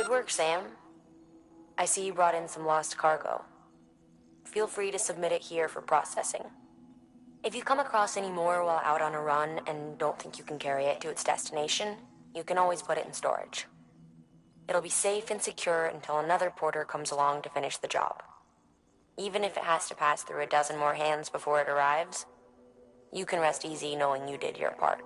Good work, Sam. I see you brought in some lost cargo. Feel free to submit it here for processing. If you come across any more while out on a run and don't think you can carry it to its destination, you can always put it in storage. It'll be safe and secure until another porter comes along to finish the job. Even if it has to pass through a dozen more hands before it arrives, you can rest easy knowing you did your part.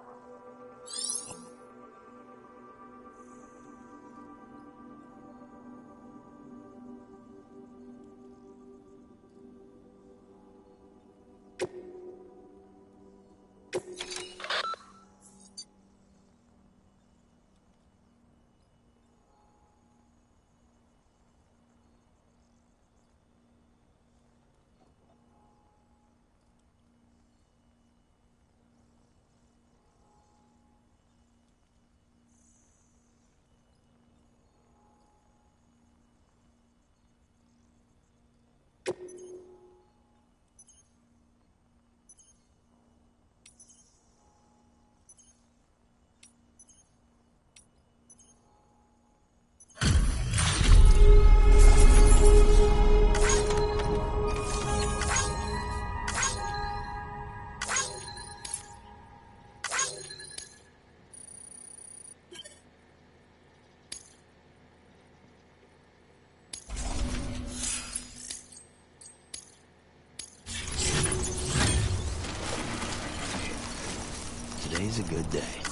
Today's a good day.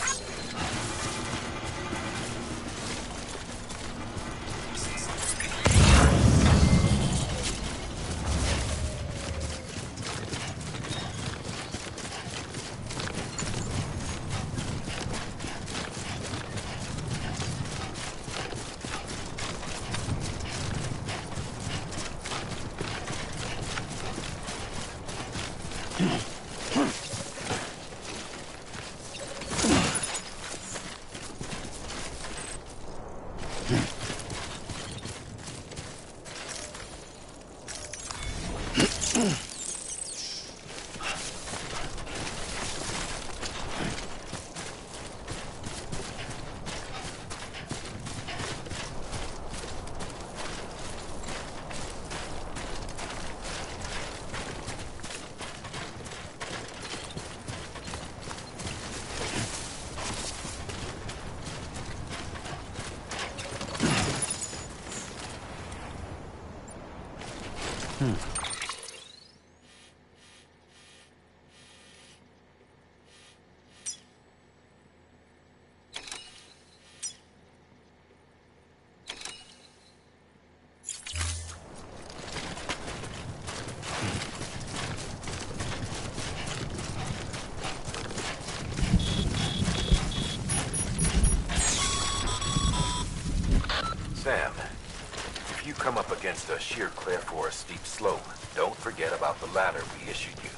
Sam, if you come up against a sheer cliff or a steep slope, don't forget about the ladder we issued you.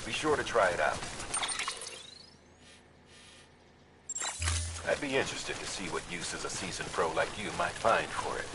Be sure to try it out. I'd be interested to see what uses a seasoned pro like you might find for it.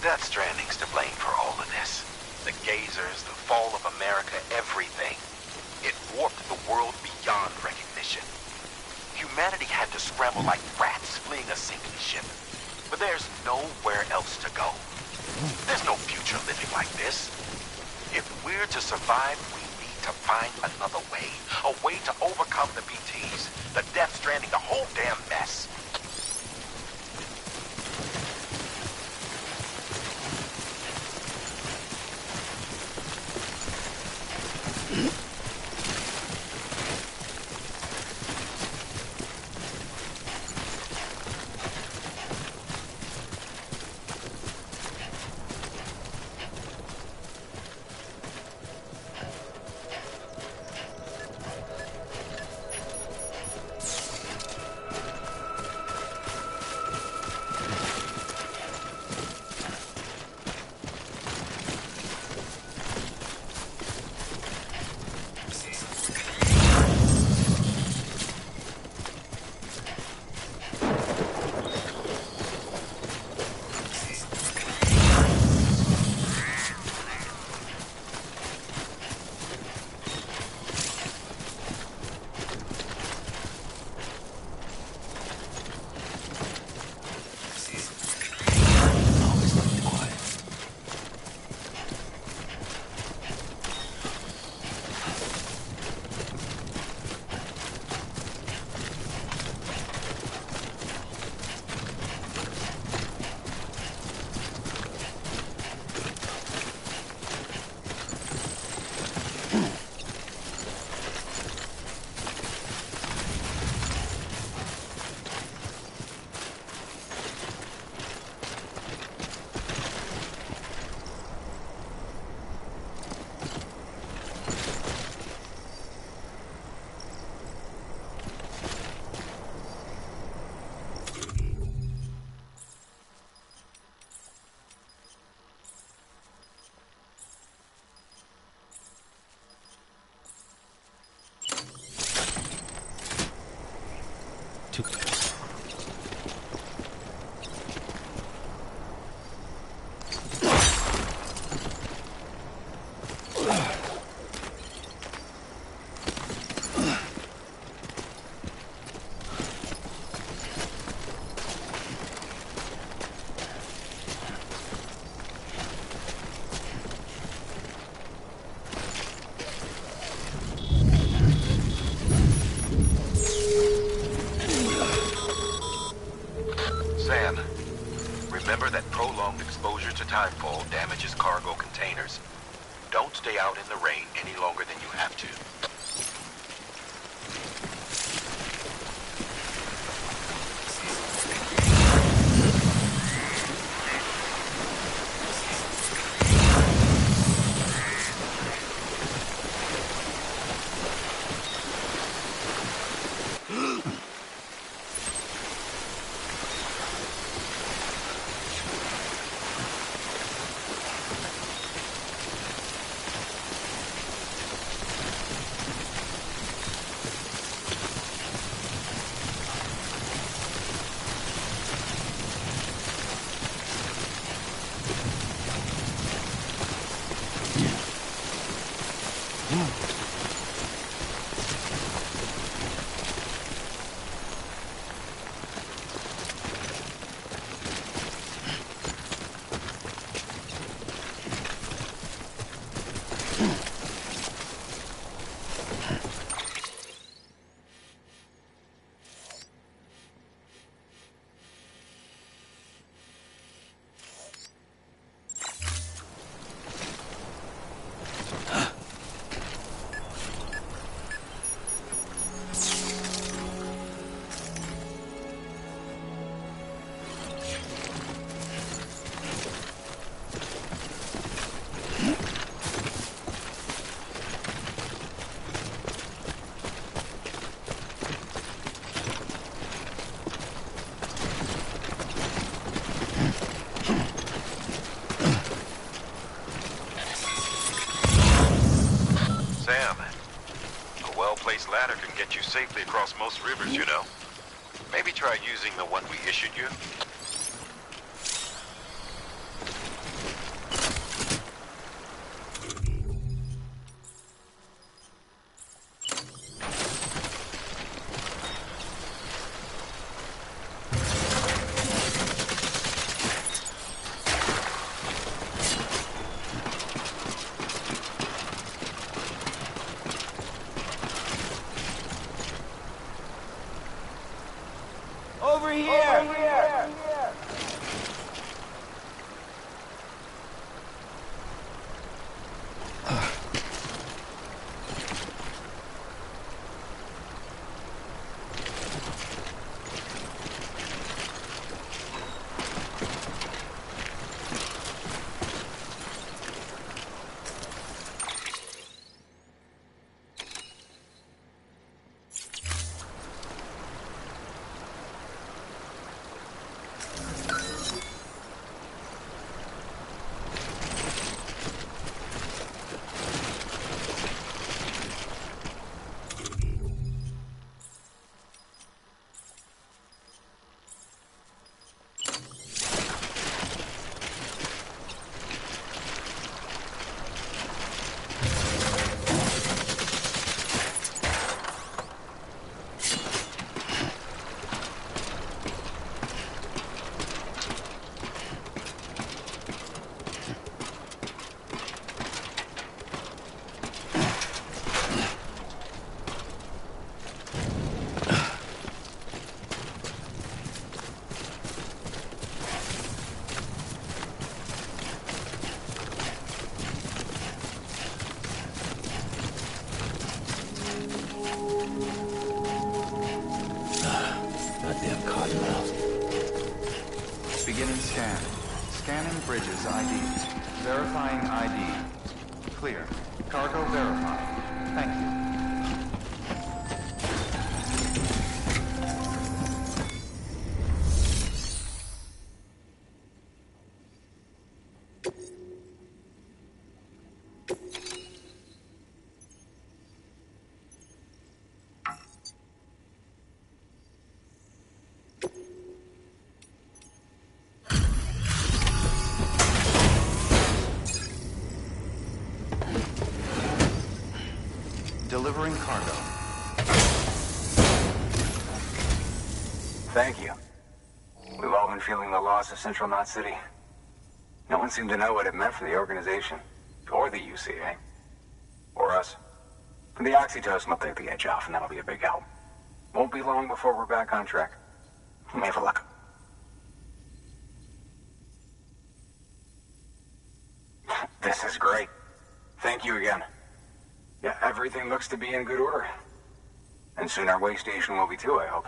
Death Stranding's to blame for all of this. The gazers, the fall of America, everything. It warped the world beyond recognition. Humanity had to scramble like rats fleeing a sinking ship. But there's nowhere else to go. There's no future living like this. If we're to survive, we need to find another way. A way to overcome the BTs, the Death Stranding, the whole damn mess. to... Sam, remember that prolonged exposure to timefall damages cargo containers. Don't stay out in the rain any longer than you have to. Sam, a well-placed ladder can get you safely across most rivers, you know. Maybe try using the one we issued you. Over here! Over here! Goddamn cottonmouth. Beginning scan. Scanning bridges IDs. Verifying ID. Clear. Cargo verified. Thank you. Delivering cargo. Thank you. We've all been feeling the loss of Central Knot City. No one seemed to know what it meant for the organization. Or the UCA. Or us. The oxytocin will take the edge off, and that'll be a big help. Won't be long before we're back on track. You may have a luck. This is great. Thank you again. Yeah, everything looks to be in good order. And soon our way station will be too, I hope.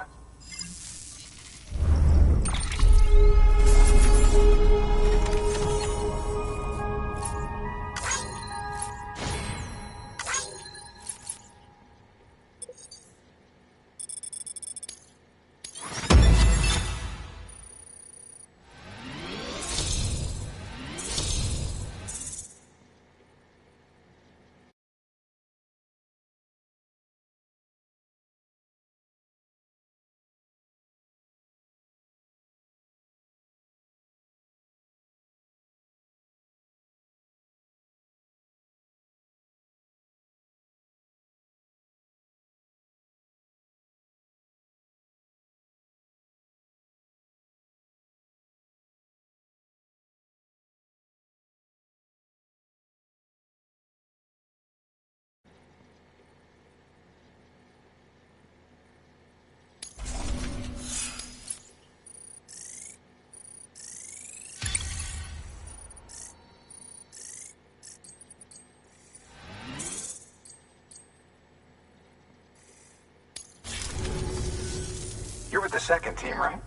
You're with the second team, right?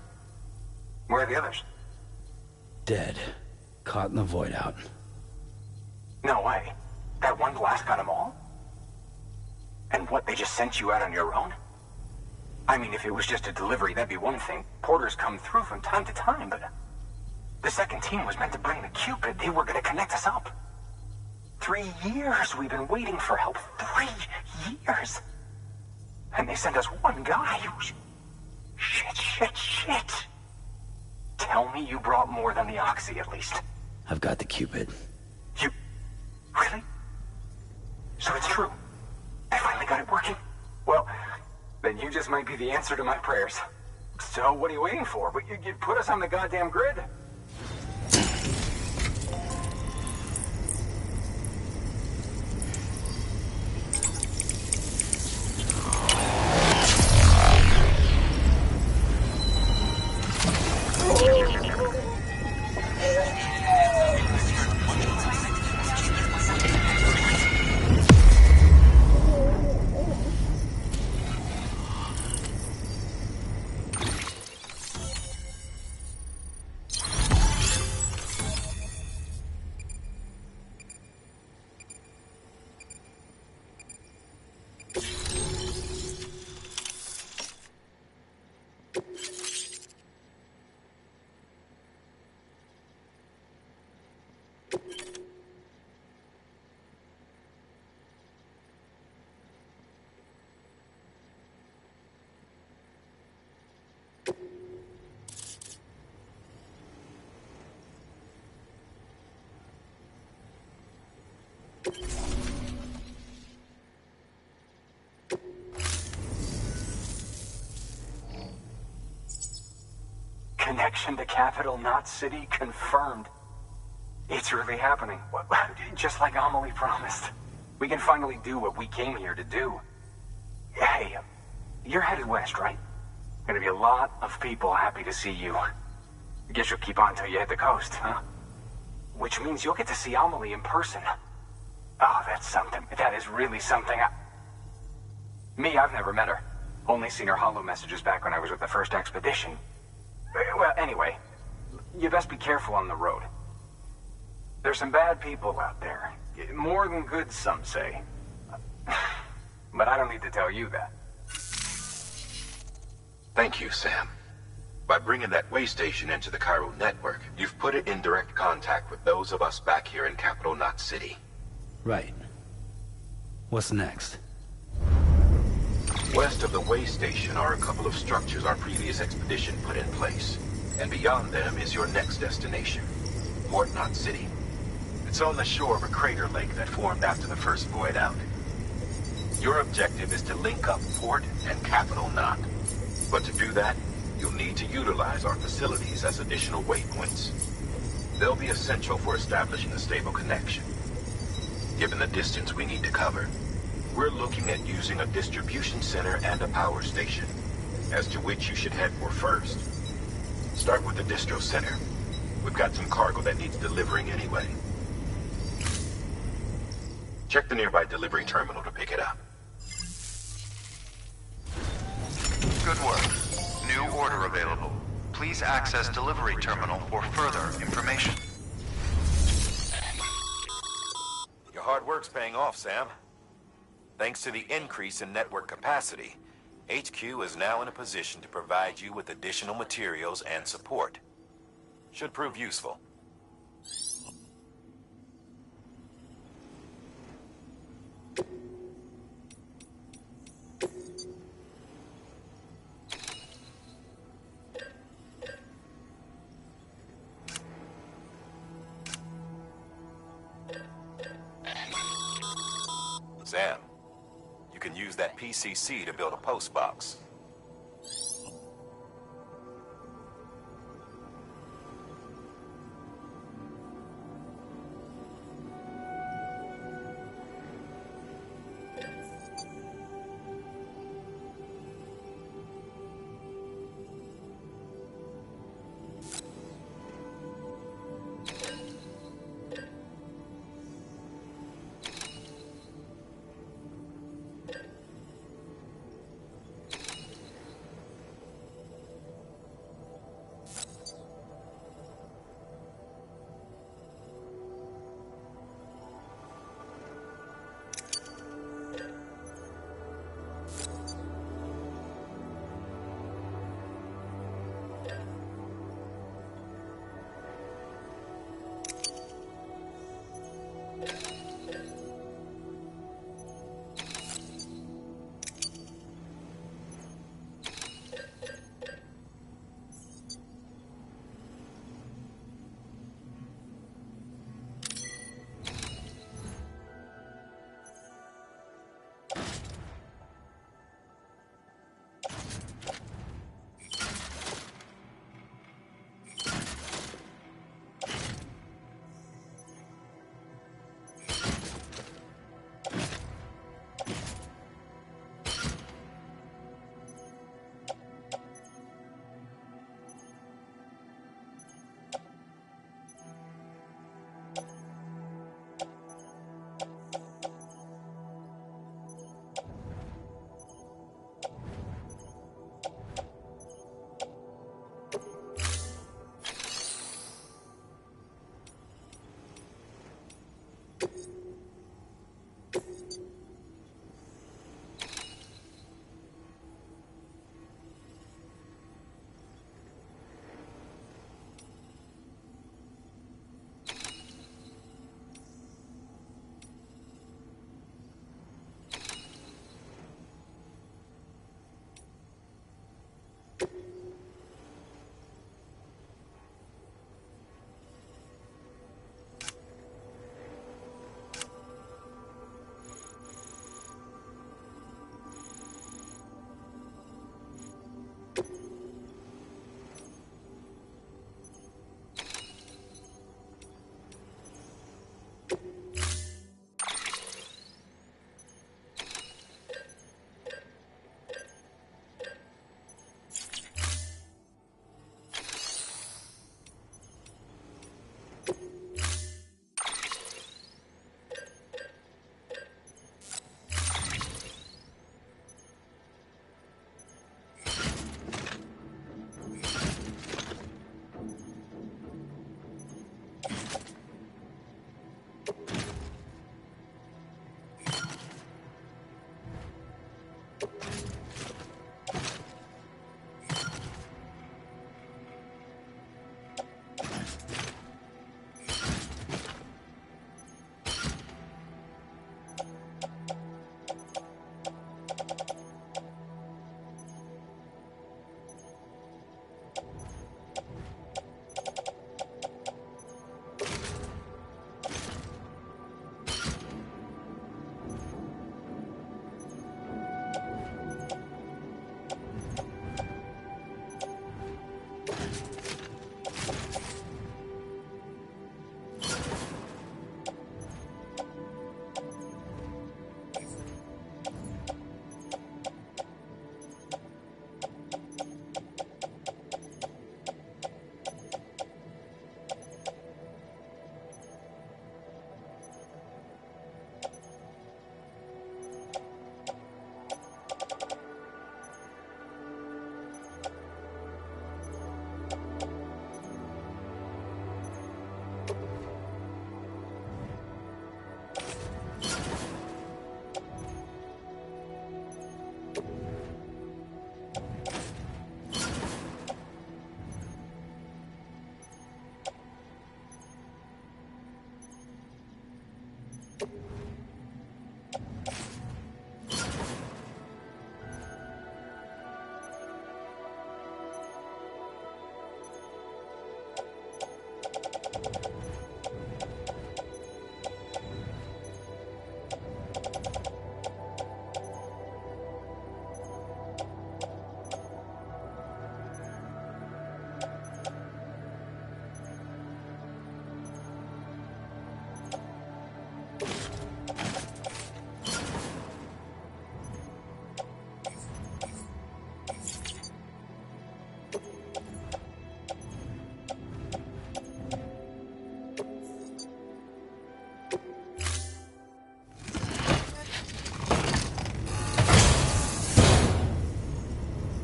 Where are the others? Dead. Caught in the void out. No way. That one blast got them all? And what, they just sent you out on your own? I mean, if it was just a delivery, that'd be one thing. Porters come through from time to time, but... The second team was meant to bring the Cupid. They were gonna connect us up. 3 years we've been waiting for help. 3 years! And they sent us one guy who's... Shit. Tell me you brought more than the Oxy, at least. I've got the Cupid. You... Really? So it's true. I finally got it working. Well, then you just might be the answer to my prayers. So what are you waiting for? But you put us on the goddamn grid. Connection to Capital Knot City confirmed. It's really happening. Just like Amelie promised. We can finally do what we came here to do. Hey, you're headed west, right? Gonna be a lot of people happy to see you. Guess you'll keep on till you hit the coast, huh? Which means you'll get to see Amelie in person. Oh, that's something. That is really something. Me, I've never met her. Only seen her holo messages back when I was with the first expedition. Well, anyway, you best be careful on the road. There's some bad people out there. More than good, some say. But I don't need to tell you that. Thank you, Sam. By bringing that way station into the Cairo network, you've put it in direct contact with those of us back here in Capital Knot City. Right. What's next? West of the way station are a couple of structures our previous expedition put in place. And beyond them is your next destination, Port Knot City. It's on the shore of a crater lake that formed after the first void out. Your objective is to link up Port and Capital Knot. But to do that, you'll need to utilize our facilities as additional waypoints. They'll be essential for establishing a stable connection. Given the distance we need to cover, we're looking at using a distribution center and a power station, as to which you should head for first. Start with the distro center. We've got some cargo that needs delivering anyway. Check the nearby delivery terminal to pick it up. Good work. New order available. Please access delivery terminal for further information. Your hard work's paying off, Sam. Thanks to the increase in network capacity, HQ is now in a position to provide you with additional materials and support. Should prove useful. Sam, you can use that PCC to build a post box.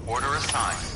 Order assigned.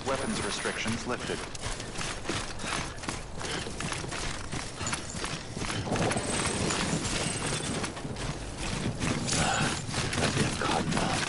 Weapons restrictions lifted. Goddamn cottonmouth.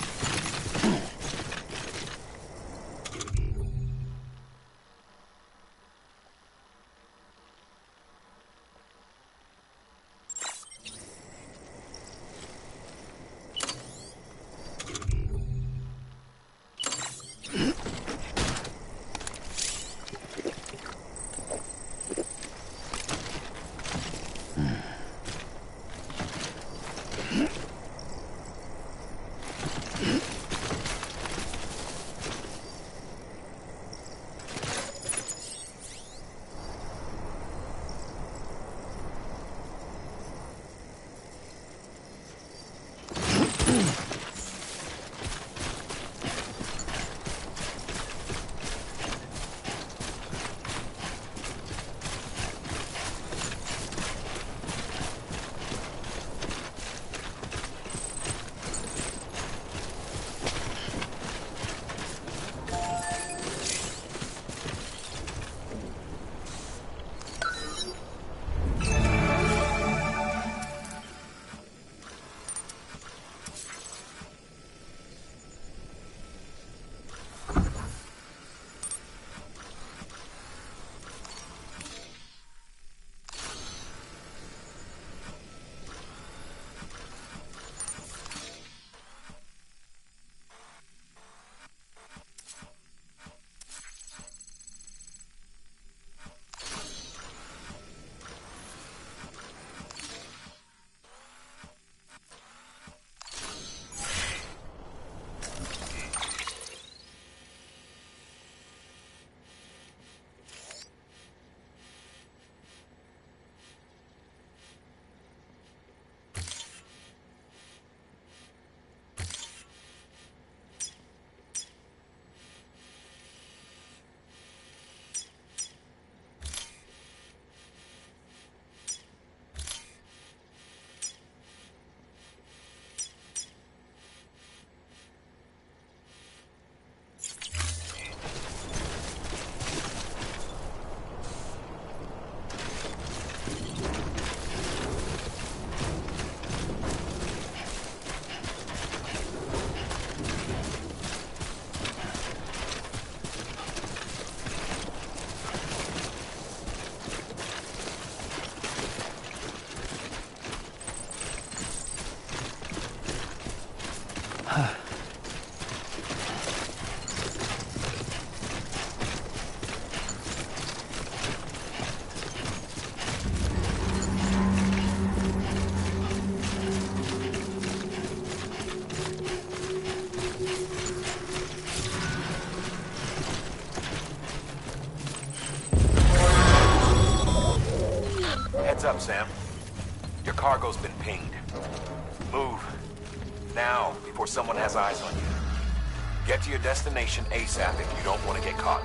up, Sam? Your cargo's been pinged. Move. Now, before someone has eyes on you. Get to your destination ASAP if you don't want to get caught.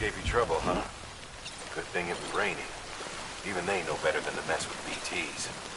Gave you trouble, huh? Good thing it was raining. Even they know better than to mess with BTs.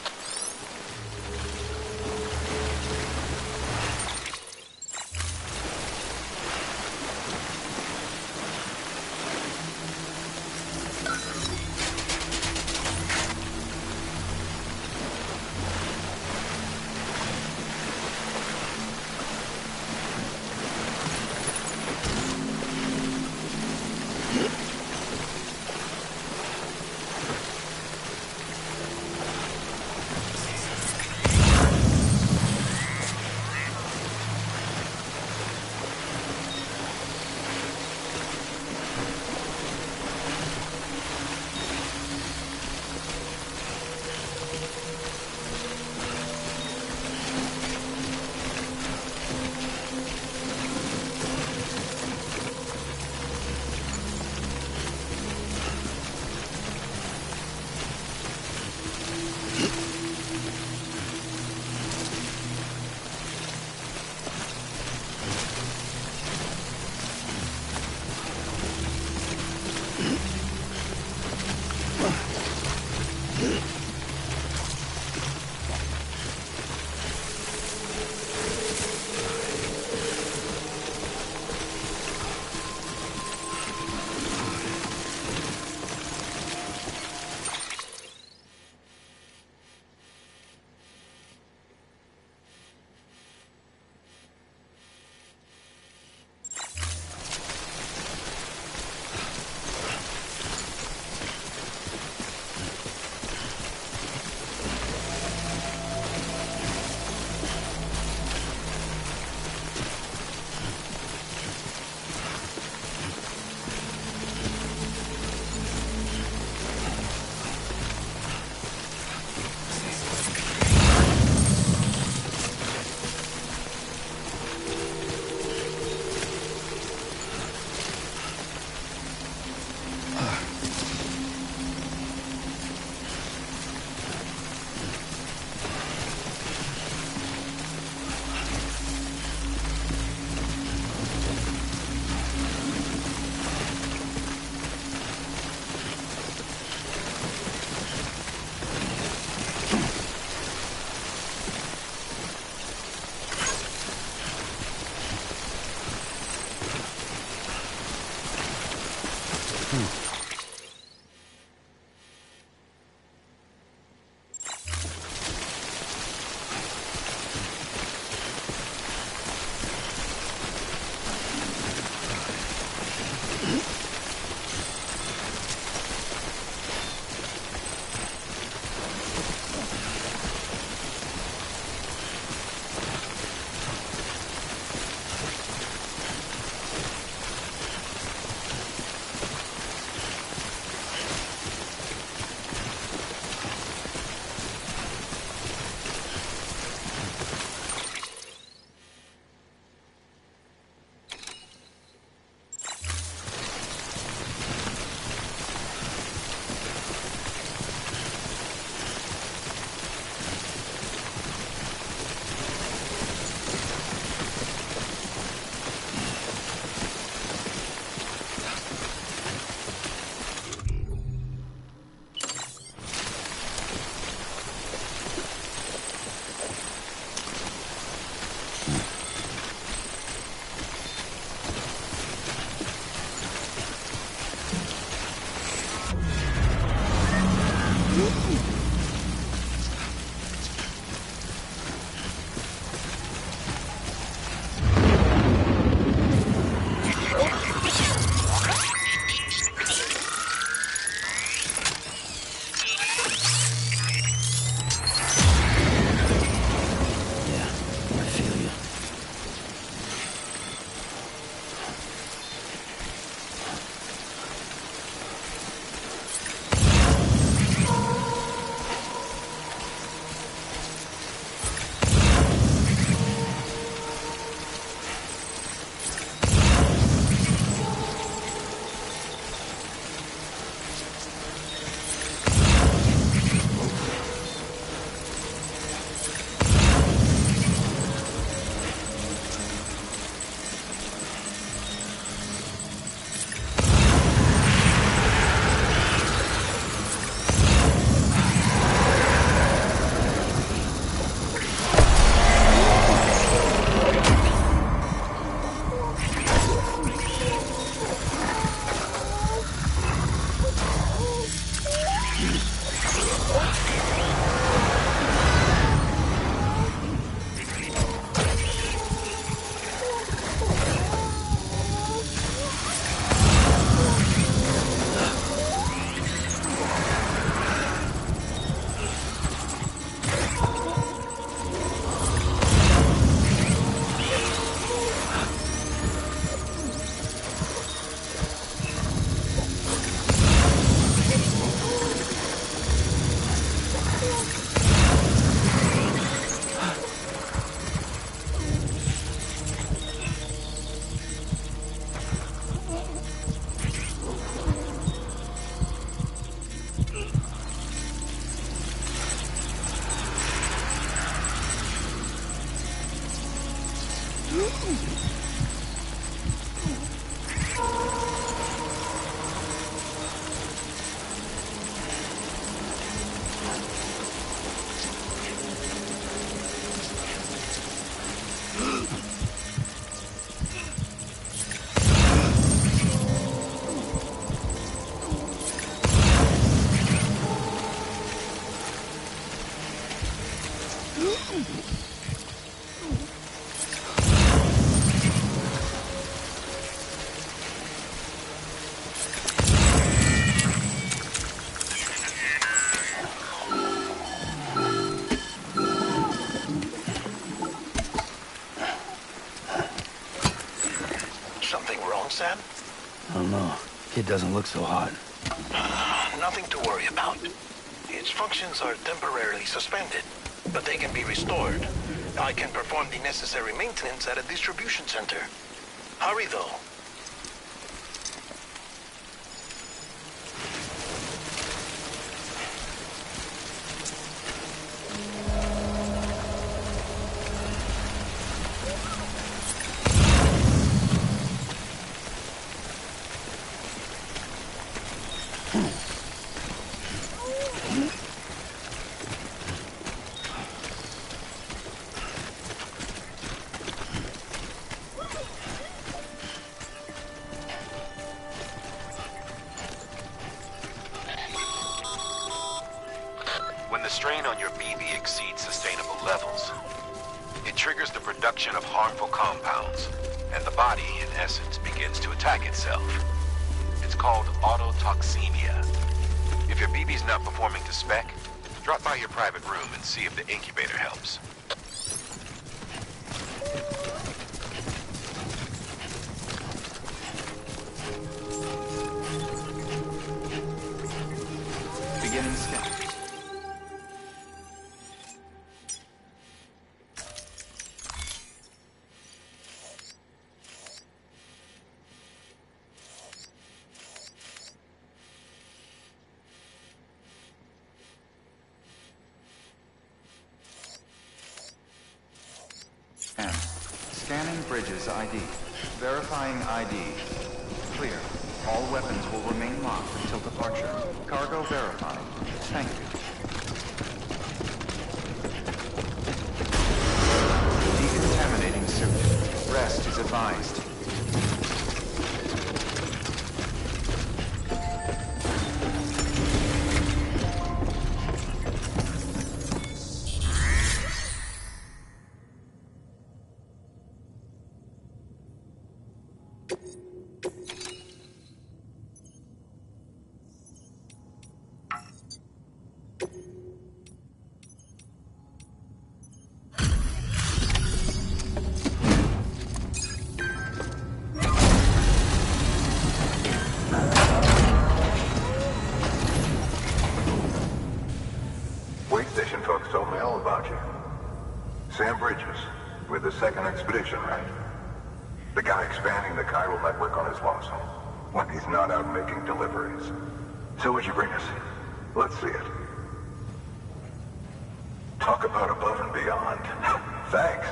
I feel you. Something wrong, Sam? I don't know. Kid doesn't look so hot. Nothing to worry about. Its functions are temporarily suspended, but they can be restored. I can perform the necessary maintenance at a distribution center. Hurry, though. When the strain on your BB exceeds sustainable levels, it triggers the production of harmful compounds, and the body, in essence, begins to attack itself. It's called autotoxemia. If your BB's not performing to spec, drop by your private room and see if the incubator helps. Beginning scan. Scanning Bridges ID. Verifying ID. Clear. All weapons will remain locked until departure. Cargo verified. Thank you. Decontaminating suit. Rest is advised. all about you. Sam Bridges, with the second expedition, right? The guy expanding the chiral network on his lonesome, when he's not out making deliveries. So what'd you bring us? Let's see it. Talk about above and beyond. Thanks.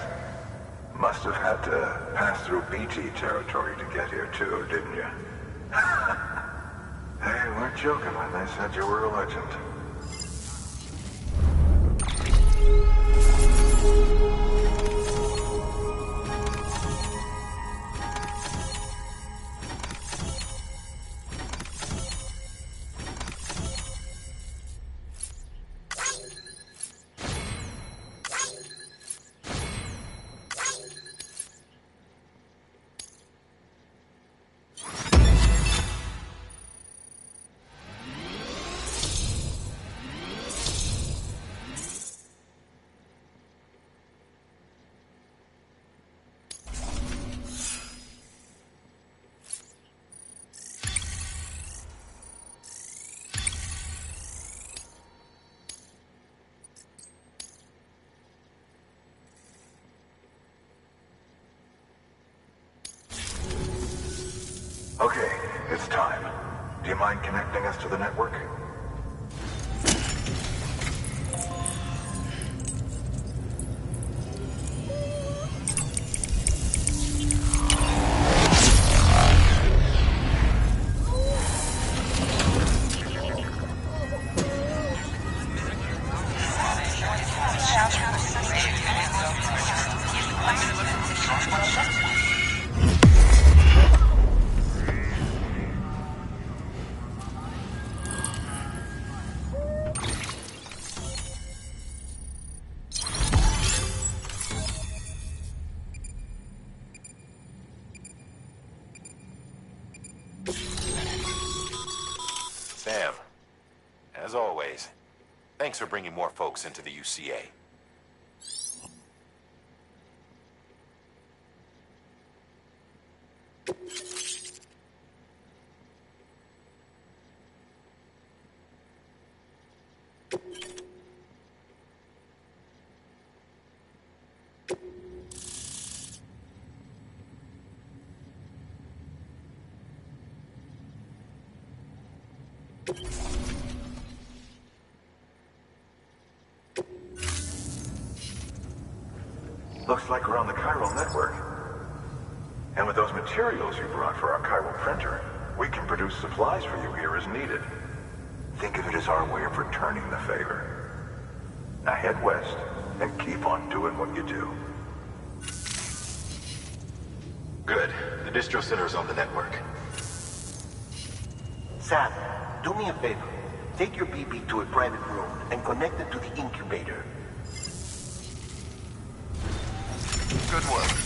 Must have had to pass through BT territory to get here too, didn't you? They weren't joking when they said you were a legend. Okay, it's time. Do you mind connecting us to the network? Sam, as always, thanks for bringing more folks into the UCA. Looks like we're on the chiral network. And with those materials you brought for our chiral printer, we can produce supplies for you here as needed. Think of it as our way of returning the favor. Now head west and keep on doing what you do. Good. The distro center is on the network. Sam, do me a favor. Take your BB to a private room and connect it to the incubator. Good work.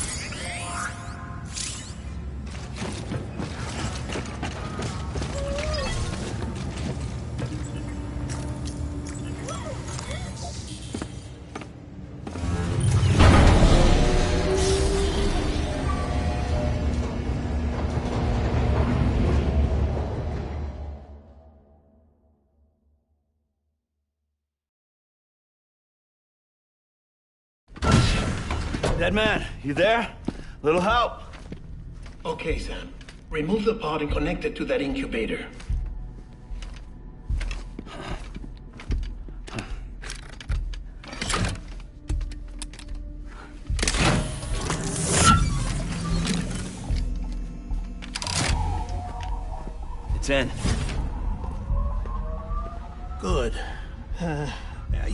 Dead man, you there? Little help? Okay, Sam. Remove the pod and connect it to that incubator. It's in. Good. A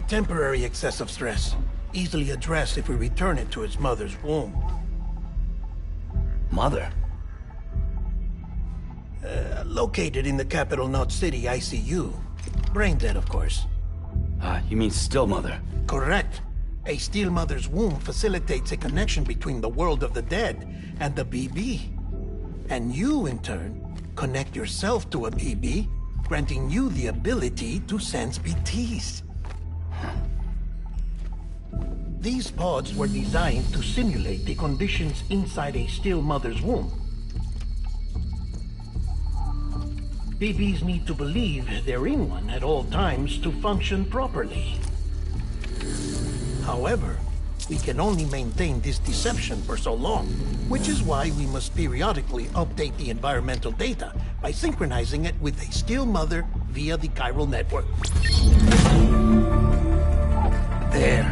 temporary excessive stress. Easily addressed if we return it to its mother's womb. Mother? Located in the capital Knot City ICU. Brain dead, of course. You mean still mother? Correct. A still mother's womb facilitates a connection between the world of the dead and the BB. And you, in turn, connect yourself to a BB, granting you the ability to sense BTs. These pods were designed to simulate the conditions inside a still mother's womb. BBs need to believe they're in one at all times to function properly. However, we can only maintain this deception for so long, which is why we must periodically update the environmental data by synchronizing it with a Steel Mother via the chiral network. There.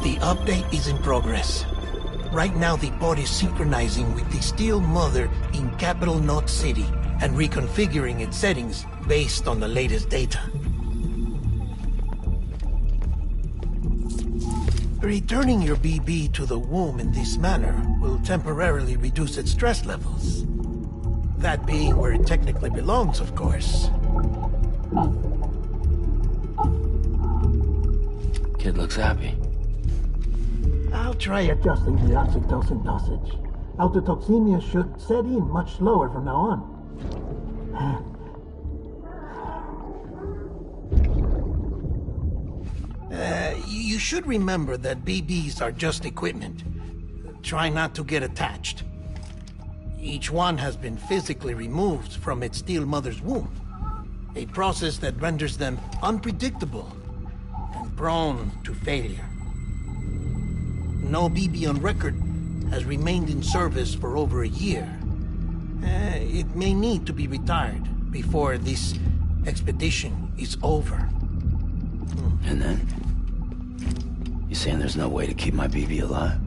The update is in progress. Right now, the pod is synchronizing with the Steel Mother in Capital Knot City and reconfiguring its settings based on the latest data. Returning your BB to the womb in this manner will temporarily reduce its stress levels. That being where it technically belongs, of course. Kid looks happy. I'll try adjusting the oxytocin dosage. Autotoxemia should set in much slower from now on. You should remember that BBs are just equipment. Try not to get attached. Each one has been physically removed from its Steel Mother's womb. A process that renders them unpredictable and prone to failure. No BB on record has remained in service for over a year. It may need to be retired before this expedition is over. And then? You saying there's no way to keep my BB alive?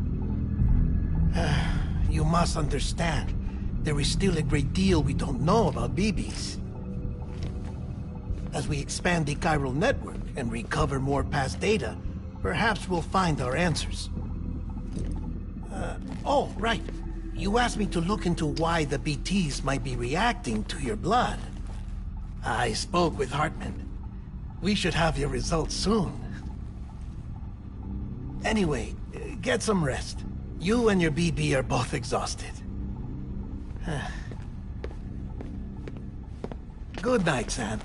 You must understand, there is still a great deal we don't know about BBs. As we expand the chiral network and recover more past data, perhaps we'll find our answers. Oh, right. You asked me to look into why the BTs might be reacting to your blood. I spoke with Hartman. We should have your results soon. Anyway, get some rest. You and your BB are both exhausted. Good night, Sam.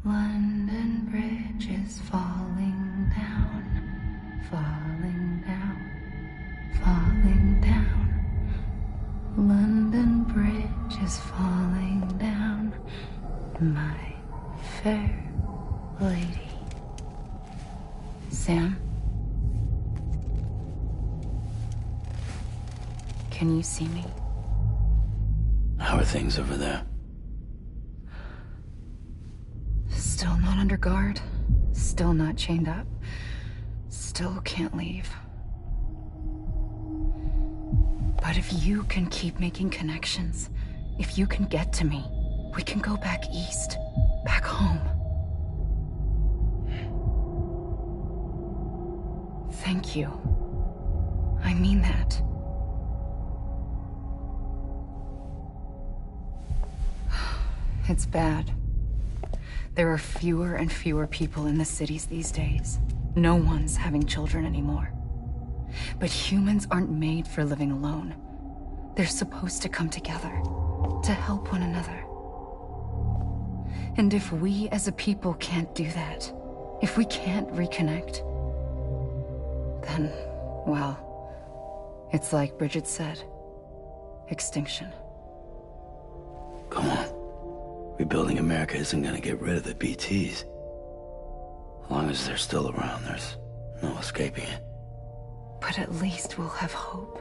London Bridge is falling down, falling down, falling down. London Bridge is falling down, my fair lady. Sam? Can you see me? How are things over there? Still not under guard, still not chained up, still can't leave. But if you can keep making connections, if you can get to me, we can go back east, back home. Thank you. I mean that. It's bad. There are fewer and fewer people in the cities these days. No one's having children anymore. But humans aren't made for living alone. They're supposed to come together, to help one another. And if we as a people can't do that, if we can't reconnect, then, well, it's like Bridget said, extinction. Come on. Rebuilding America isn't gonna get rid of the BTs. As long as they're still around, there's no escaping it. But at least we'll have hope.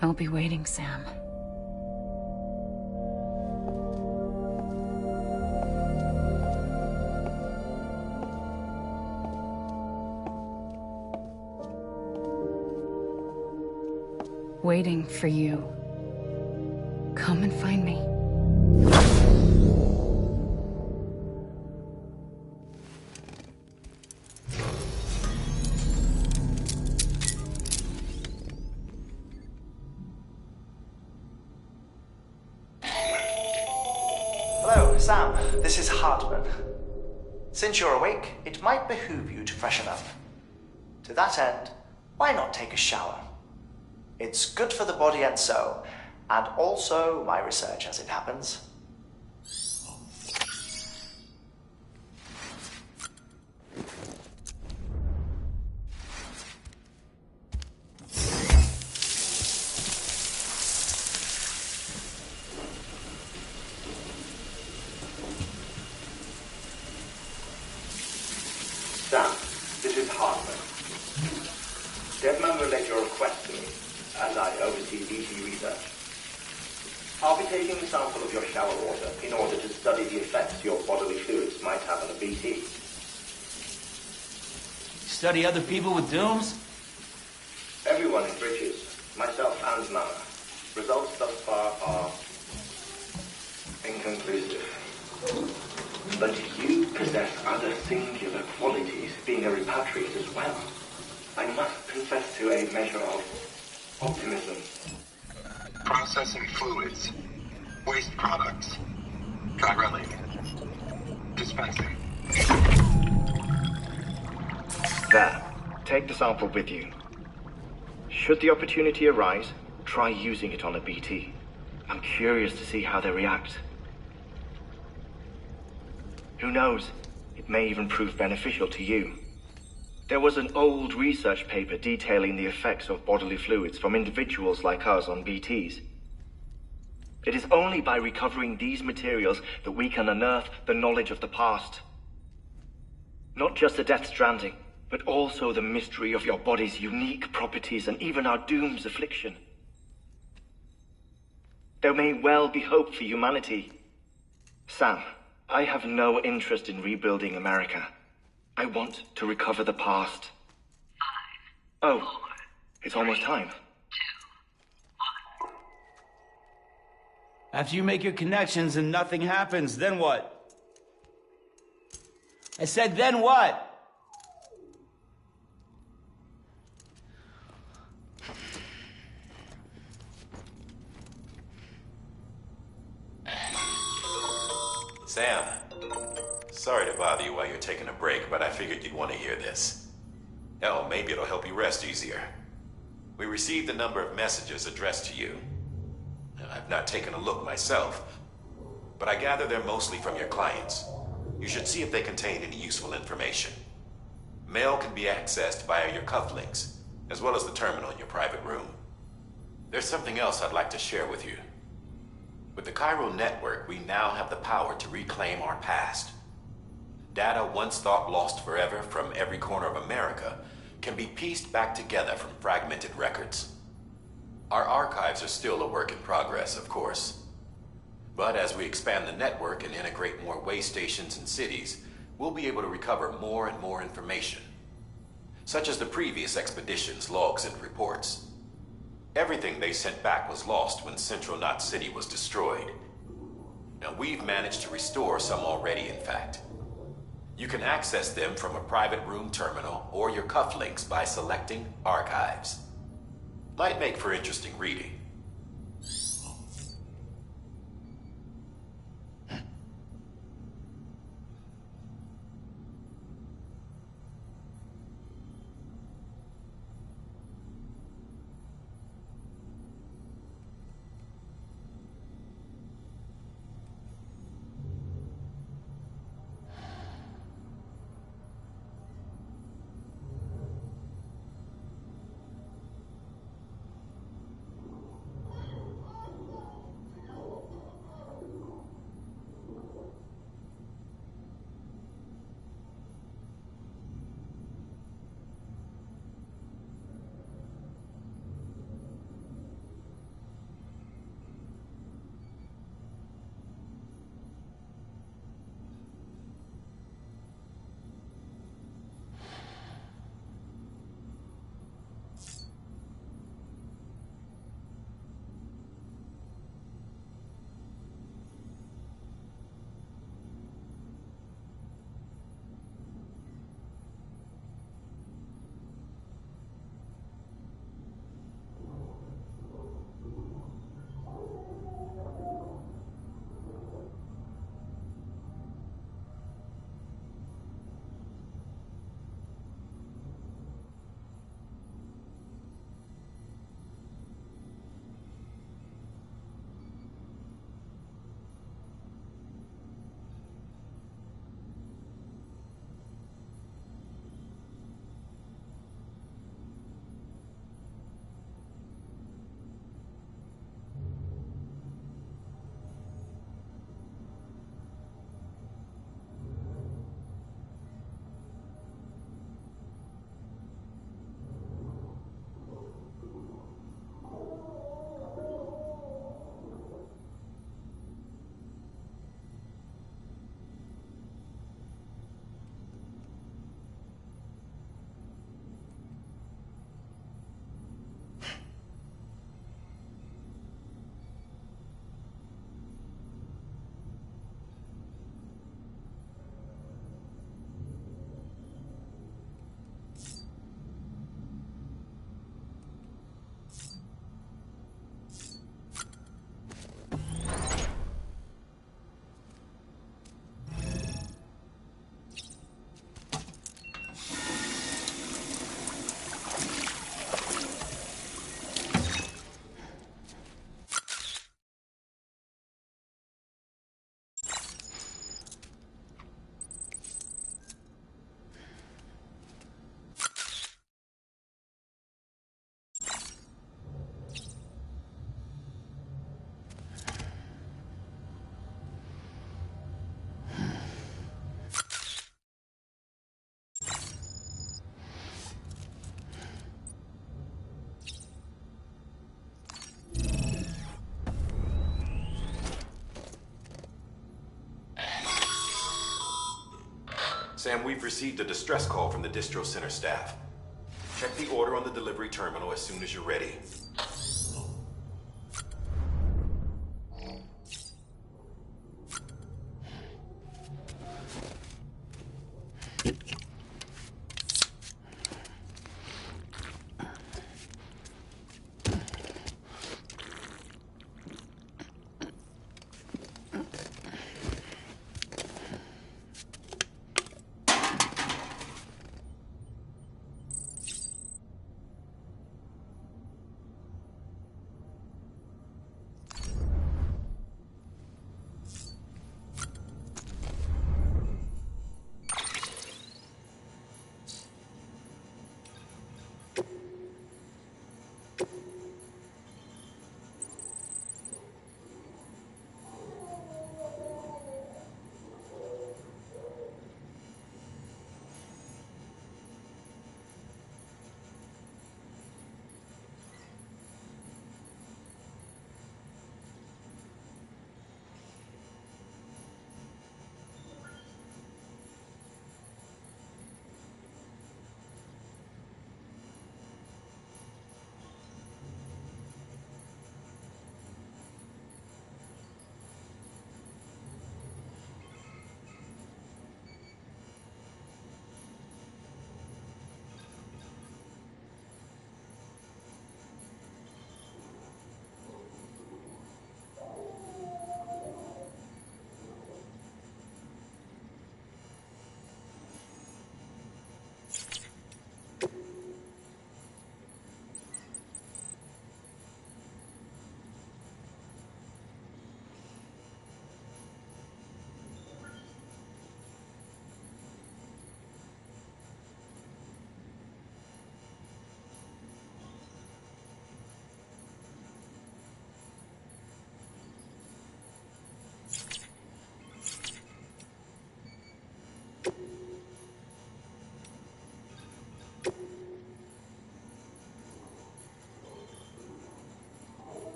I'll be waiting, Sam. Waiting for you. Come and find me. Sam, this is Hartman. Since you're awake, it might behoove you to freshen up. To that end, why not take a shower? It's good for the body and soul, and also my research as it happens. Sam, this is Hartman. Deadman relayed your request to me, as I oversee BT research. I'll be taking a sample of your shower water in order to study the effects your bodily fluids might have on a BT. Study other people with dooms? Everyone in Bridges, myself and Nana. Results thus far are inconclusive. But you possess other singular qualities, being a repatriate as well. I must confess to a measure of optimism. Processing fluids. Waste products. Drilling. Dispensing. There. Take the sample with you. Should the opportunity arise, try using it on a BT. I'm curious to see how they react. Who knows? It may even prove beneficial to you. There was an old research paper detailing the effects of bodily fluids from individuals like us on BTs. It is only by recovering these materials that we can unearth the knowledge of the past. Not just the Death Stranding, but also the mystery of your body's unique properties and even our doom's affliction. There may well be hope for humanity. Sam, I have no interest in rebuilding America. I want to recover the past. 5, 4, it's almost time. 2, 1. After you make your connections and nothing happens, then what? I said, then what? Sam, sorry to bother you while you're taking a break, but I figured you'd want to hear this. Hell, maybe it'll help you rest easier. We received a number of messages addressed to you. I've not taken a look myself, but I gather they're mostly from your clients. You should see if they contain any useful information. Mail can be accessed via your cufflinks, as well as the terminal in your private room. There's something else I'd like to share with you. With the Chiral Network, we now have the power to reclaim our past. Data once thought lost forever from every corner of America can be pieced back together from fragmented records. Our archives are still a work in progress, of course. But as we expand the network and integrate more way stations and cities, we'll be able to recover more and more information, such as the previous expedition's logs and reports. Everything they sent back was lost when Central Knot City was destroyed. Now, we've managed to restore some already, in fact. You can access them from a private room terminal or your cufflinks by selecting Archives. Might make for interesting reading. Sam, we've received a distress call from the distro center staff. Check the order on the delivery terminal as soon as you're ready.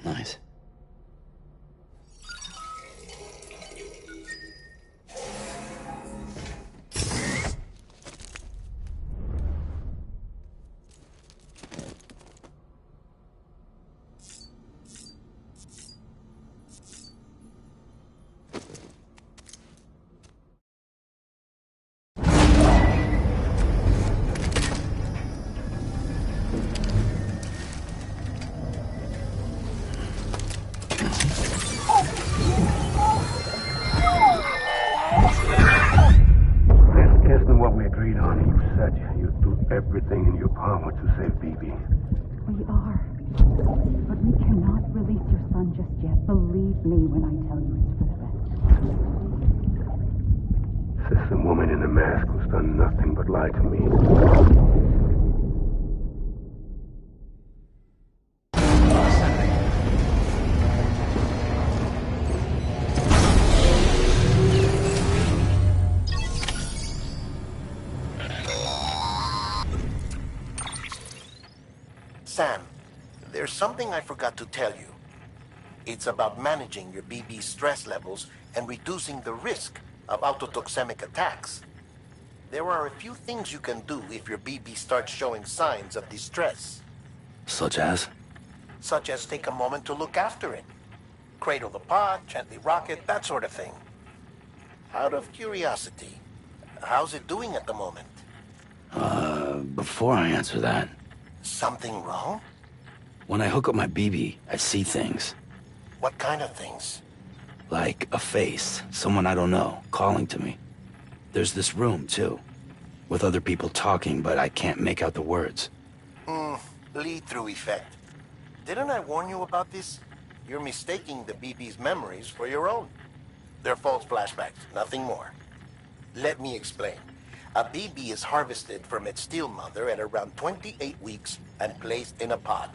Nice. Everything in your power to save BB. We are. But we cannot release your son just yet. Believe me when I tell you it's for the best. Says the woman in the mask who's done nothing but lie to me. Sam, there's something I forgot to tell you. It's about managing your BB stress levels and reducing the risk of autotoxemic attacks. There are a few things you can do if your BB starts showing signs of distress. Such as? Such as take a moment to look after it. Cradle the pod, gently rock it, that sort of thing. Out of curiosity, how's it doing at the moment? Before I answer that... Something wrong? When I hook up my BB, I see things. What kind of things? Like a face, someone I don't know, calling to me. There's this room, too, with other people talking, but I can't make out the words. Lead-through effect. Didn't I warn you about this? You're mistaking the BB's memories for your own. They're false flashbacks, nothing more. Let me explain. A BB is harvested from its steel mother at around 28 weeks and placed in a pod.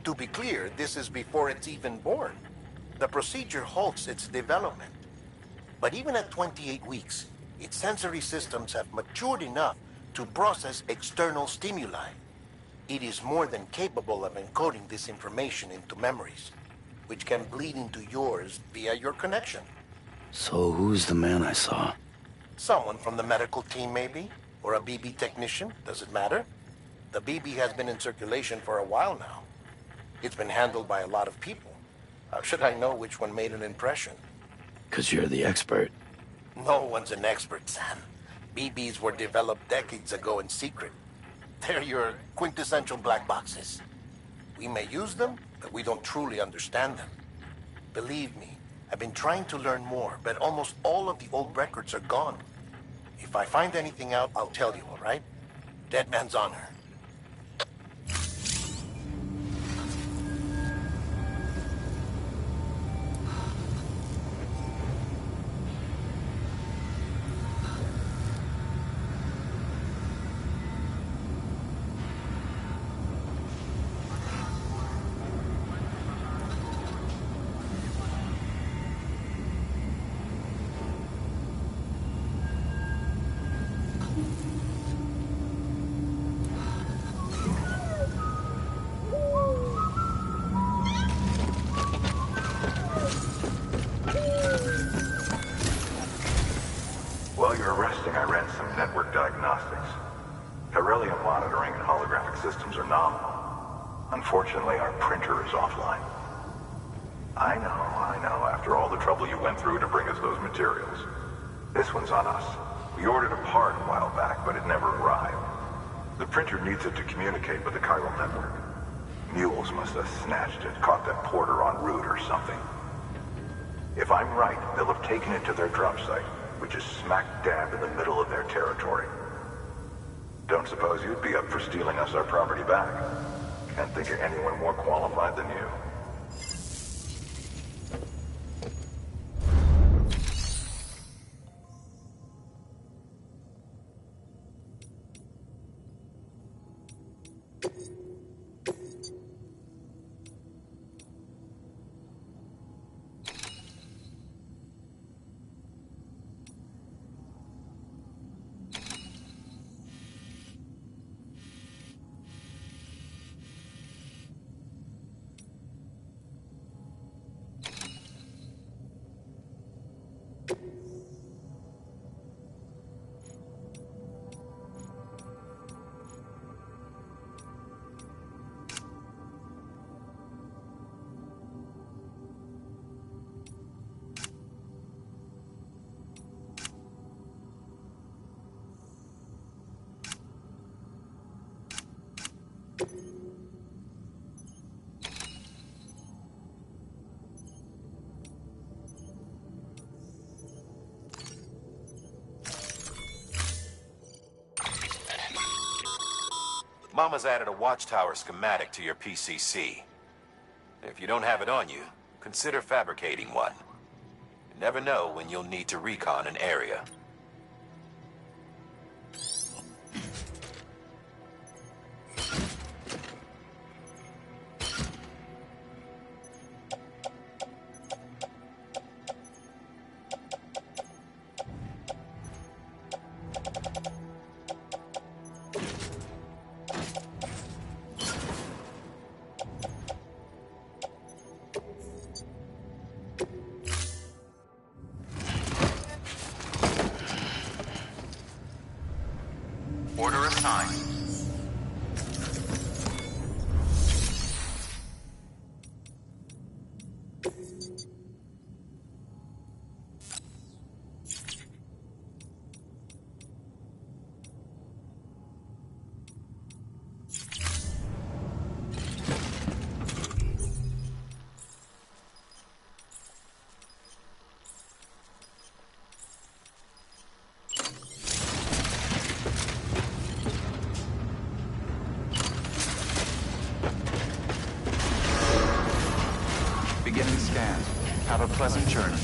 To be clear, this is before it's even born. The procedure halts its development. But even at 28 weeks, its sensory systems have matured enough to process external stimuli. It is more than capable of encoding this information into memories, which can bleed into yours via your connection. So who's the man I saw? Someone from the medical team, maybe? Or a BB technician? Does it matter? The BB has been in circulation for a while now. It's been handled by a lot of people. How should I know which one made an impression? 'Cause you're the expert. No one's an expert, Sam. BBs were developed decades ago in secret. They're your quintessential black boxes. We may use them, but we don't truly understand them. Believe me, I've been trying to learn more, but almost all of the old records are gone. If I find anything out, I'll tell you, all right? Dead man's honor. While you're resting, I ran some network diagnostics. Beryllium monitoring and holographic systems are nominal. Unfortunately, our printer is offline. I know, after all the trouble you went through to bring us those materials. This one's on us. We ordered a part a while back, but it never arrived. The printer needs it to communicate with the chiral network. Mules must have snatched it, caught that porter en route or something. If I'm right, they'll have taken it to their drop site, which is smack dab in the middle of their territory. Don't suppose you'd be up for stealing us our property back? Can't think of anyone more qualified than you. Mama's added a watchtower schematic to your PCC. If you don't have it on you, consider fabricating one. You never know when you'll need to recon an area. Order assigned. pleasant journey.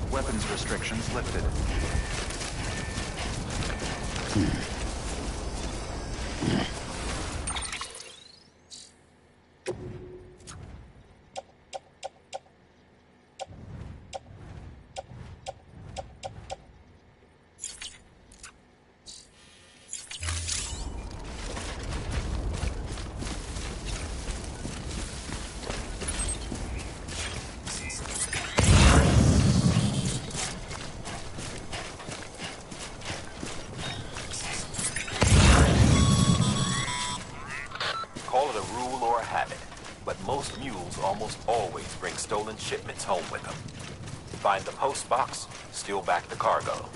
Weapons restrictions lifted. Call it a rule or a habit, but most mules almost always bring stolen shipments home with them. Find the post box, steal back the cargo.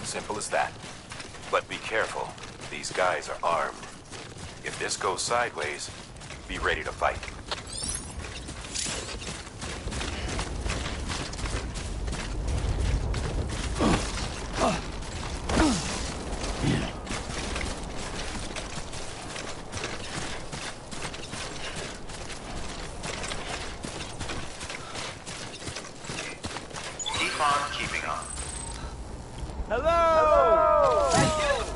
Simple as that. But be careful. These guys are armed. If this goes sideways, be ready to fight. Keep on keeping on. Hello! Thank you!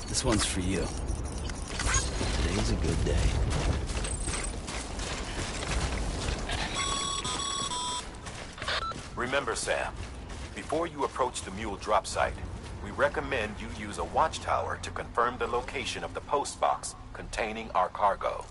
This one's for you. Today's a good day. Remember, Sam, before you approach the mule drop site, we recommend you use a watchtower to confirm the location of the post box containing our cargo.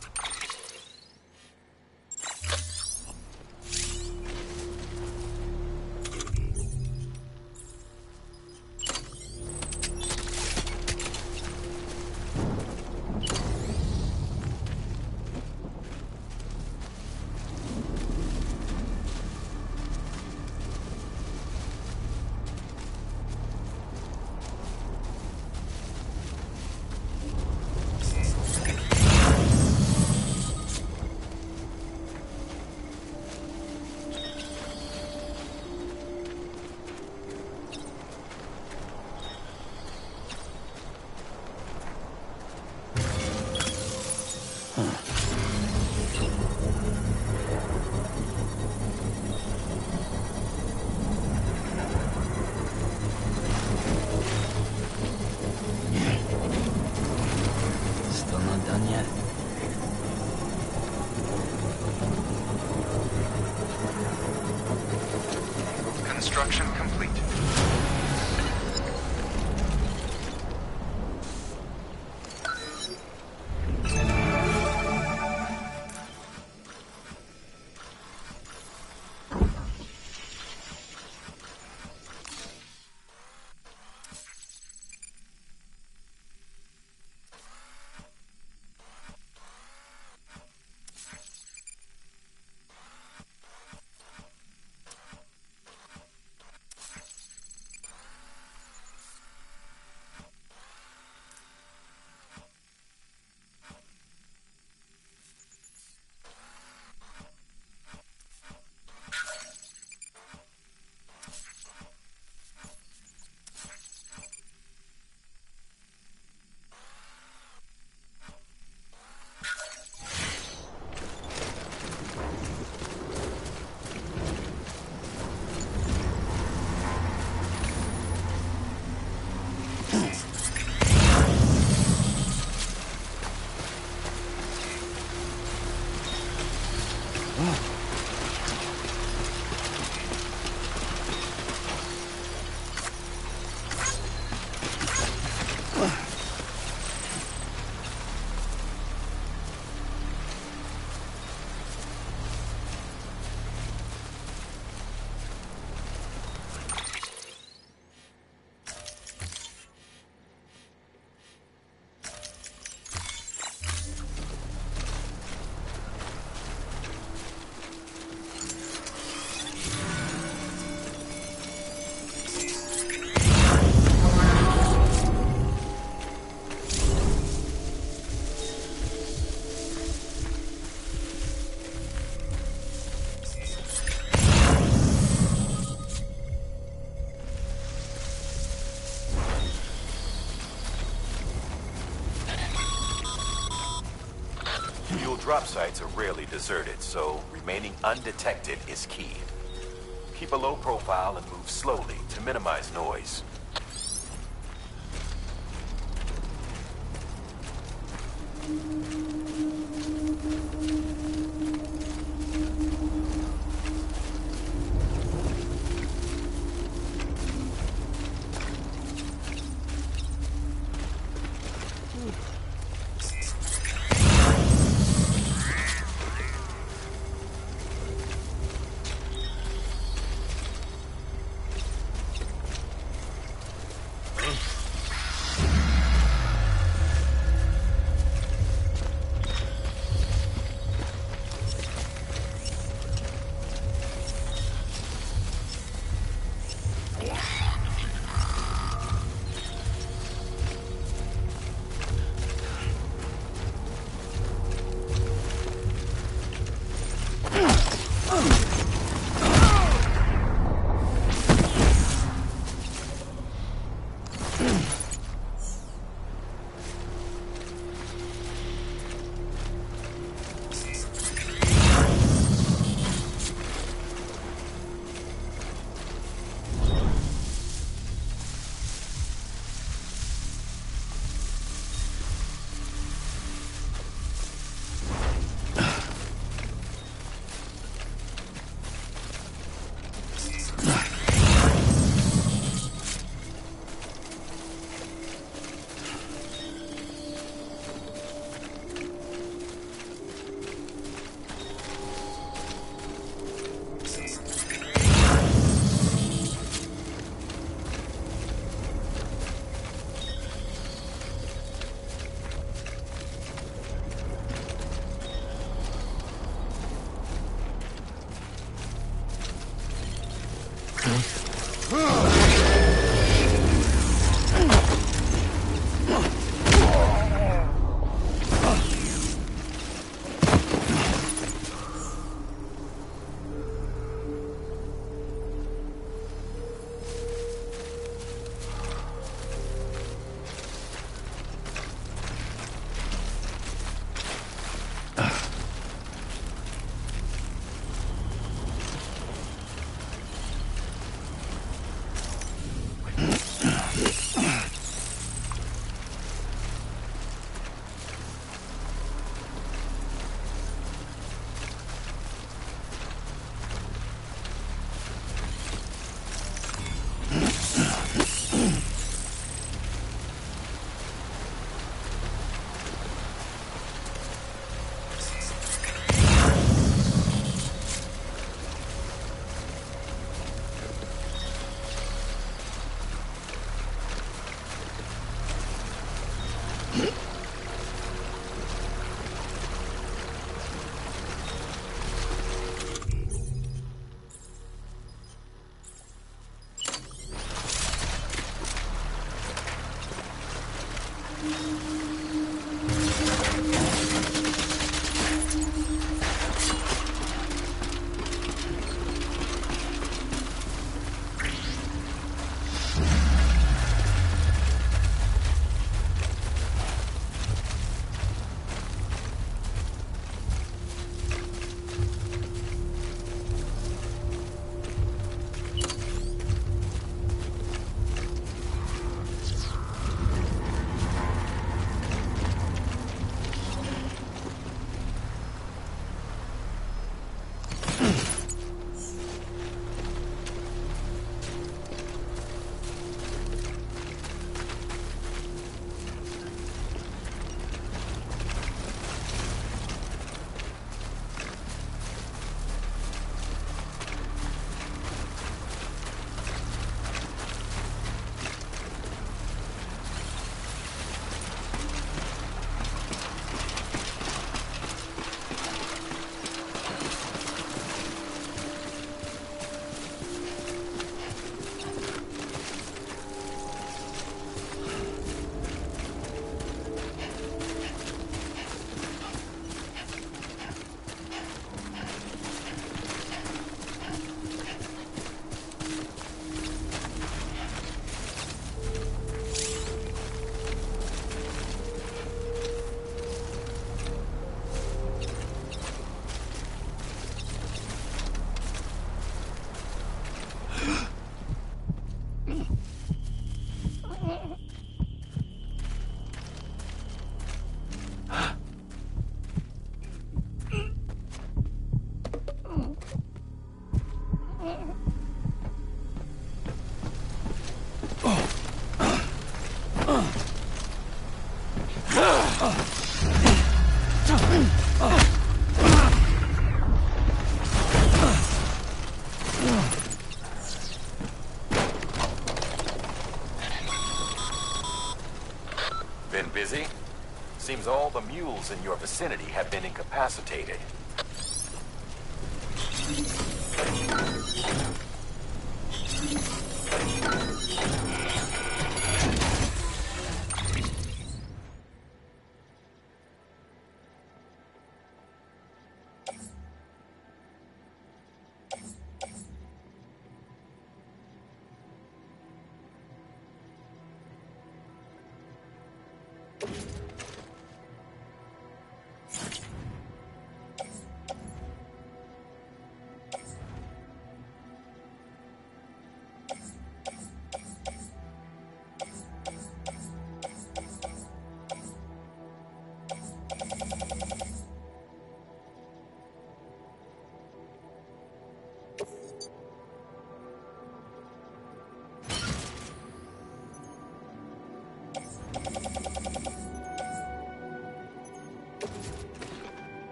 Still not done yet. Construction complete. Drop sites are rarely deserted, so remaining undetected is key. Keep a low profile and move slowly to minimize noise. Been busy? Seems all the mules in your vicinity have been incapacitated.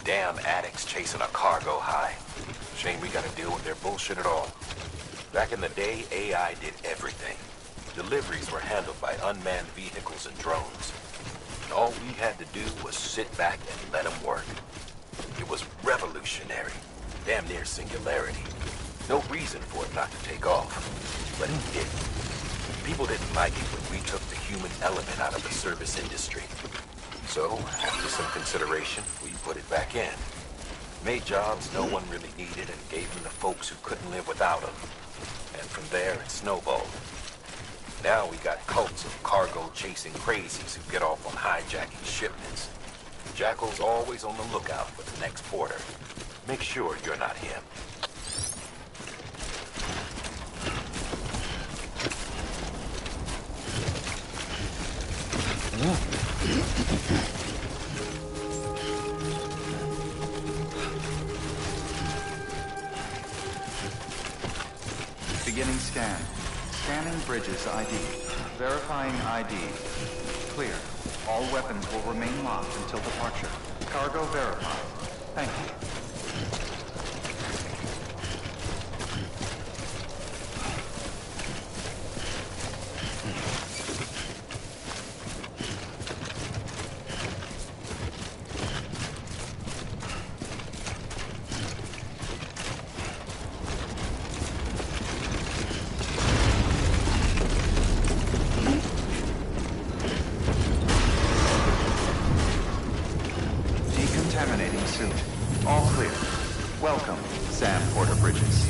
Damn addicts chasing a cargo high. Shame we gotta deal with their bullshit at all. Back in the day, AI did everything. Deliveries were handled by unmanned vehicles and drones. And all we had to do was sit back and let them work. It was revolutionary. Damn near singularity. No reason for it not to take off. But it didn't. People didn't like it when we took the human element out of the service industry. So, after some consideration, we put it back in. Made jobs no one really needed and gave them to folks who couldn't live without them. And from there, it snowballed. Now we got cults of cargo-chasing crazies who get off on hijacking shipments. Jackal's always on the lookout for the next porter. Make sure you're not him. Beginning scan. Scanning bridges ID. Verifying ID. Clear. All weapons will remain locked until departure. Cargo verified. Thank you. Decontaminating suit. All clear. Welcome, Sam Porter Bridges.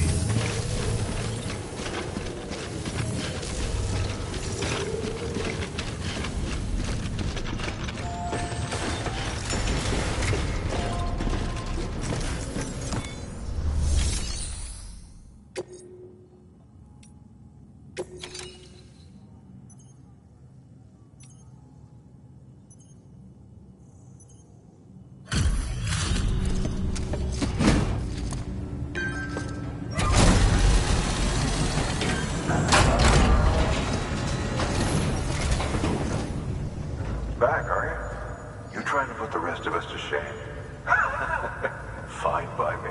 Back, are you? You trying to put the rest of us to shame? Fine by me.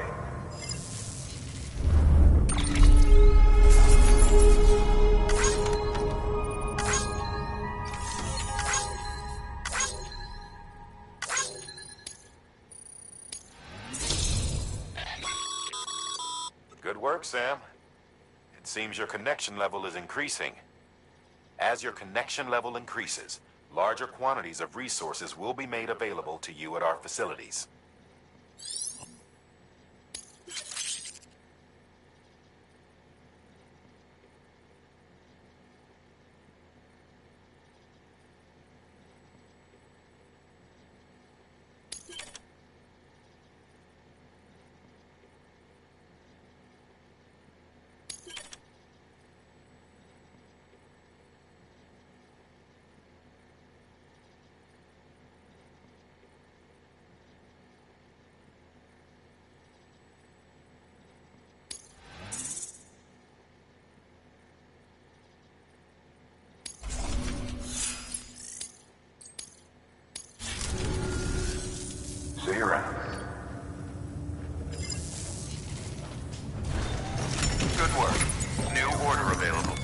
Good work, Sam. It seems your connection level is increasing. As your connection level increases, larger quantities of resources will be made available to you at our facilities. See you around. Good work. New order available.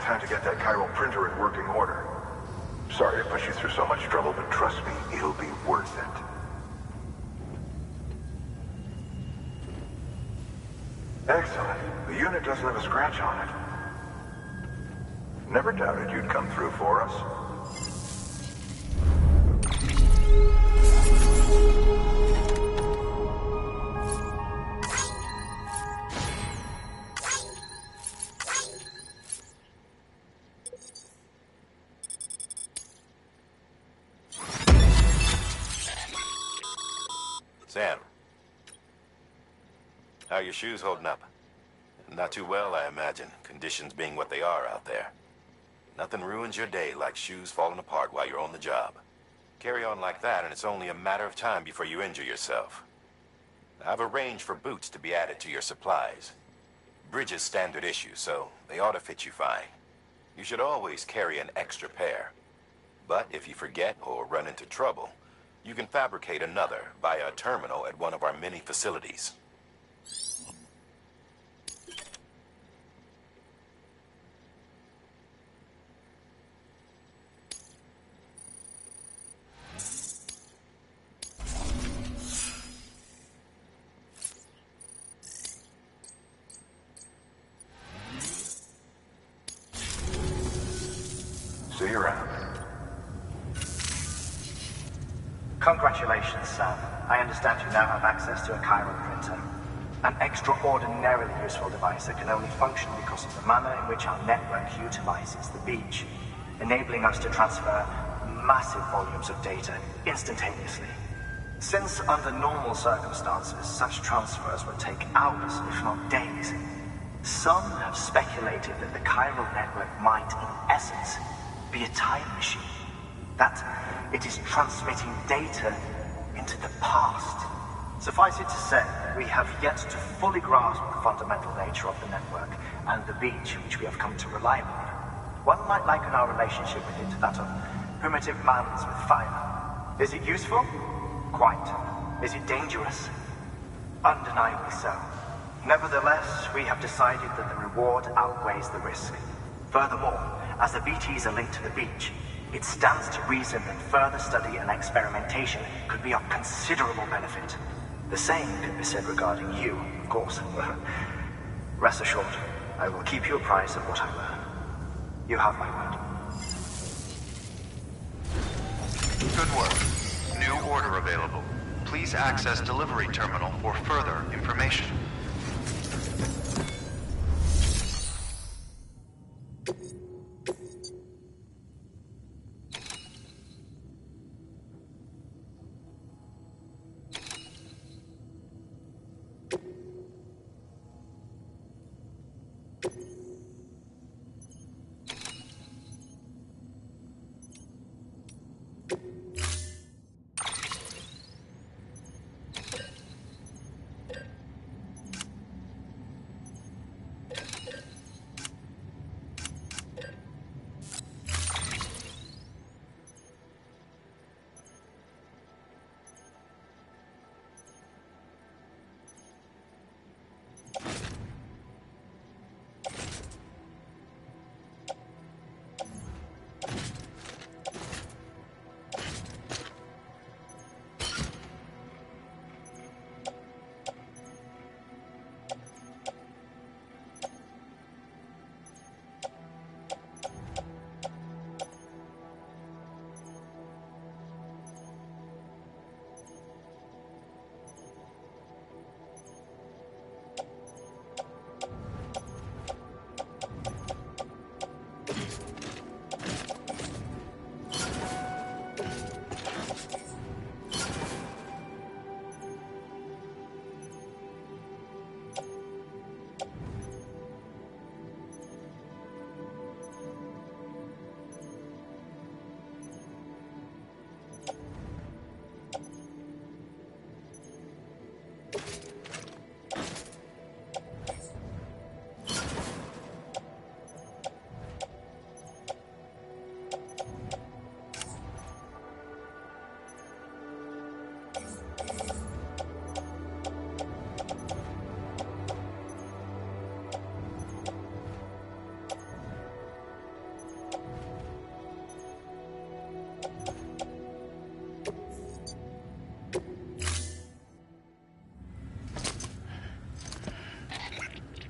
Time to get that chiral printer in working order. Sorry to push you through so much trouble, but trust me, it'll be worth it. Excellent. The unit doesn't have a scratch on it. Never doubted you'd come through for us. Sam. How are your shoes holding up? Not too well, I imagine, conditions being what they are out there. Nothing ruins your day like shoes falling apart while you're on the job. Carry on like that and it's only a matter of time before you injure yourself. I've arranged for boots to be added to your supplies. Bridges standard issue, so they ought to fit you fine. You should always carry an extra pair. But if you forget or run into trouble, you can fabricate another via a terminal at one of our many facilities. See you around. Congratulations, Sam. I understand you now have access to a chiral printer. An extraordinarily useful device that can only function because of the manner in which our network utilizes the beach, enabling us to transfer massive volumes of data instantaneously. Since under normal circumstances, such transfers would take hours, if not days, some have speculated that the chiral network might, in essence, be a time machine. That it is transmitting data into the past. Suffice it to say, we have yet to fully grasp the fundamental nature of the network and the beach which we have come to rely upon. One might liken our relationship with it to that of primitive mans with fire. Is it useful? Quite. Is it dangerous? Undeniably so. Nevertheless, we have decided that the reward outweighs the risk. Furthermore, as the BTs are linked to the beach, it stands to reason that further study and experimentation could be of considerable benefit. The same could be said regarding you, of course. Rest assured, I will keep you apprised of what I learn. You have my word. Good work. New order available. Please access delivery terminal for further information.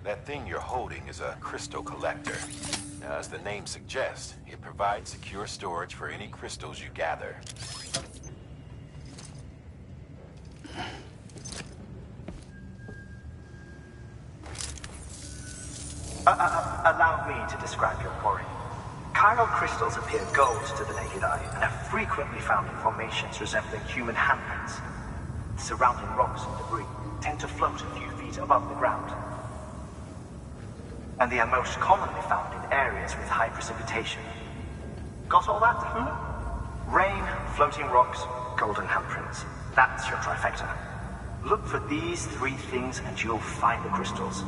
That thing you're holding is a crystal collector. Now, as the name suggests, it provides secure storage for any crystals you gather. Allow me to describe your quarry. Chiral crystals appear gold to the naked eye and are frequently found in formations resembling human handprints. Surrounding rocks and debris tend to float a few feet above the ground. and they are most commonly found in areas with high precipitation. Got all that? Rain, floating rocks, golden handprints. That's your trifecta. Look for these three things and you'll find the crystals.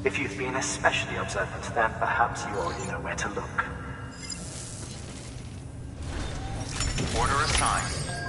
If you've been especially observant, then perhaps you already know where to look. Order assigned.